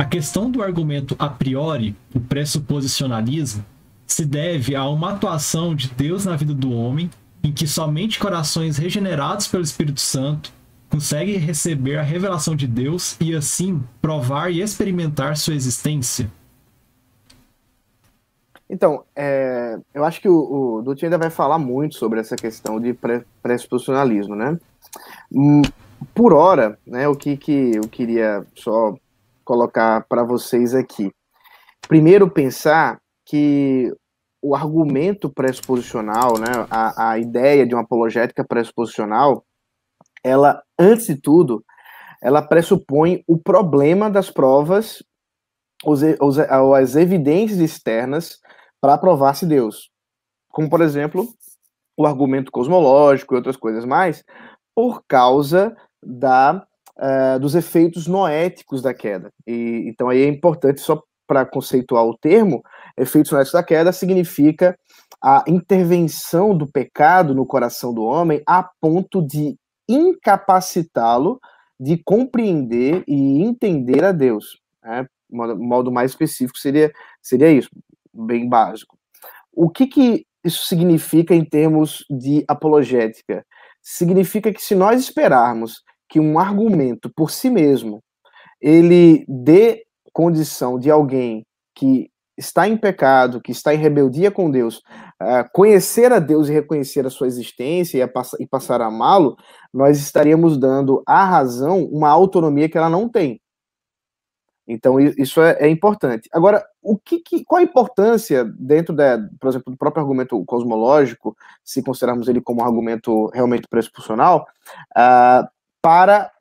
A questão do argumento a priori, o pressuposicionalismo, se deve a uma atuação de Deus na vida do homem, em que somente corações regenerados pelo Espírito Santo conseguem receber a revelação de Deus e, assim, provar e experimentar sua existência? Então, eu acho que o Dutti ainda vai falar muito sobre essa questão de pressuposicionalismo, né? Por hora, né, o que eu queria só colocar para vocês aqui. Primeiro, pensar que o argumento pressuposicional, né, a ideia de uma apologética pressuposicional, ela, antes de tudo, ela pressupõe o problema das provas, as evidências externas para provar-se Deus. Como, por exemplo, o argumento cosmológico e outras coisas mais, por causa dos efeitos noéticos da queda. Então aí é importante, só para conceituar o termo, efeitos noéticos da queda significa a intervenção do pecado no coração do homem a ponto de incapacitá-lo de compreender e entender a Deus. Né? Modo mais específico seria isso, bem básico. O que isso significa em termos de apologética? Significa que se nós esperarmos que um argumento por si mesmo ele dê condição de alguém que está em pecado, que está em rebeldia com Deus, conhecer a Deus e reconhecer a sua existência e passar a amá-lo, nós estaríamos dando à razão uma autonomia que ela não tem. Então, isso é importante. Agora, qual a importância dentro, por exemplo, do próprio argumento cosmológico, se considerarmos ele como um argumento realmente pressuposicional, para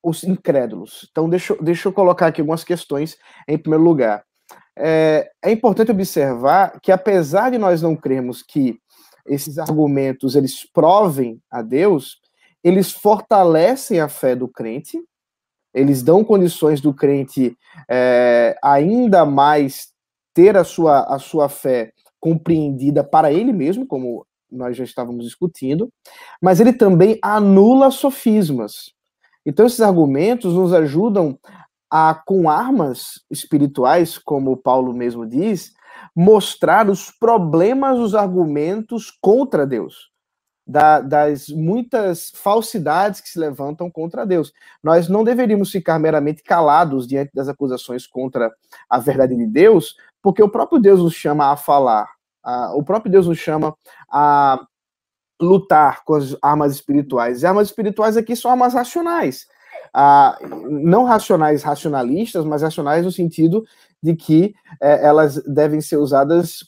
os incrédulos? Então, deixa eu colocar aqui algumas questões em primeiro lugar. É importante observar que, apesar de nós não crermos que esses argumentos eles provem a Deus, eles fortalecem a fé do crente, eles dão condições do crente ainda mais ter a sua fé compreendida para ele mesmo, como nós já estávamos discutindo, mas ele também anula sofismas. Então, esses argumentos nos ajudam a, com armas espirituais, como Paulo mesmo diz, mostrar os problemas dos argumentos contra Deus. Das muitas falsidades que se levantam contra Deus. Nós não deveríamos ficar meramente calados diante das acusações contra a verdade de Deus, porque o próprio Deus nos chama a falar, o próprio Deus nos chama a lutar com as armas espirituais. E armas espirituais aqui são armas racionais. Não racionais racionalistas, mas racionais no sentido de que elas devem ser usadas,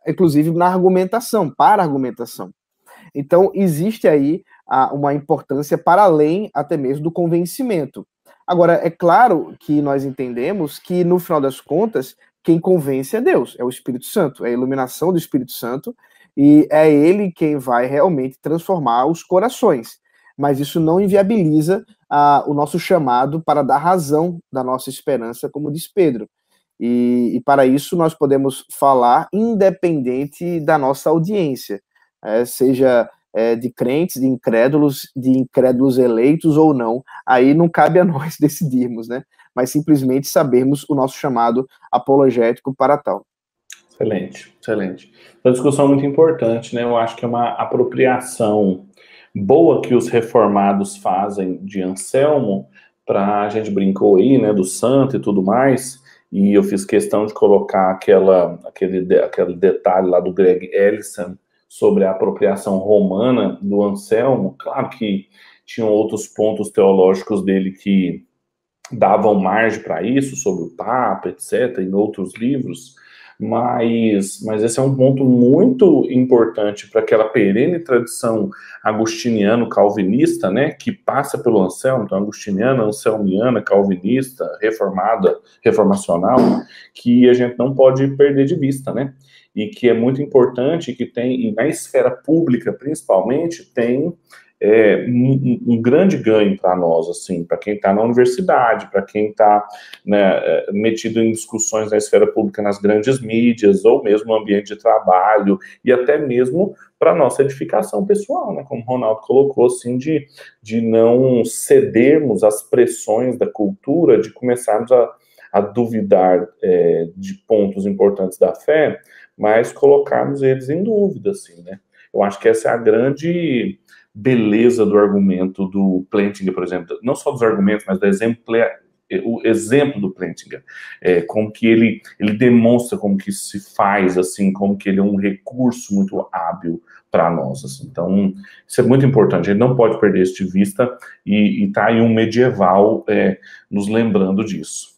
inclusive, na argumentação, para argumentação. Então, existe aí uma importância para além até mesmo do convencimento. Agora, é claro que nós entendemos que, no final das contas, quem convence é Deus, é o Espírito Santo, é a iluminação do Espírito Santo, e é ele quem vai realmente transformar os corações. Mas isso não inviabiliza o nosso chamado para dar razão da nossa esperança, como diz Pedro. E para isso nós podemos falar independente da nossa audiência. Seja de crentes, de incrédulos eleitos ou não, aí não cabe a nós decidirmos, né? Mas simplesmente sabermos o nosso chamado apologético para tal. Excelente, excelente. Uma discussão muito importante, né? Eu acho que é uma apropriação boa que os reformados fazem de Anselmo, a gente brincou aí, né, do santo e tudo mais, e eu fiz questão de colocar aquele detalhe lá do Greg Ellison, sobre a apropriação romana do Anselmo. Claro que tinham outros pontos teológicos dele que davam margem para isso, sobre o Papa, etc., em outros livros, mas esse é um ponto muito importante para aquela perene tradição agustiniano-calvinista, né, que passa pelo Anselmo, então agustiniana, anselmiana, calvinista, reformada, reformacional, que a gente não pode perder de vista, né? E que é muito importante que tem, e na esfera pública principalmente, tem um grande ganho para nós, assim, para quem está na universidade, para quem está, né, metido em discussões na esfera pública nas grandes mídias, ou mesmo no ambiente de trabalho, e até mesmo para nossa edificação pessoal, né, como o Ronaldo colocou, assim, de não cedermos às pressões da cultura, de começarmos a duvidar de pontos importantes da fé, mas colocarmos eles em dúvida, assim, né? Eu acho que essa é a grande beleza do argumento do Plantinga, por exemplo, não só dos argumentos, mas o exemplo do Plantinga, como que ele demonstra como que se faz, assim, como que ele é um recurso muito hábil para nós, assim. Então, isso é muito importante, a gente não pode perder isso de vista, e tá aí um medieval nos lembrando disso.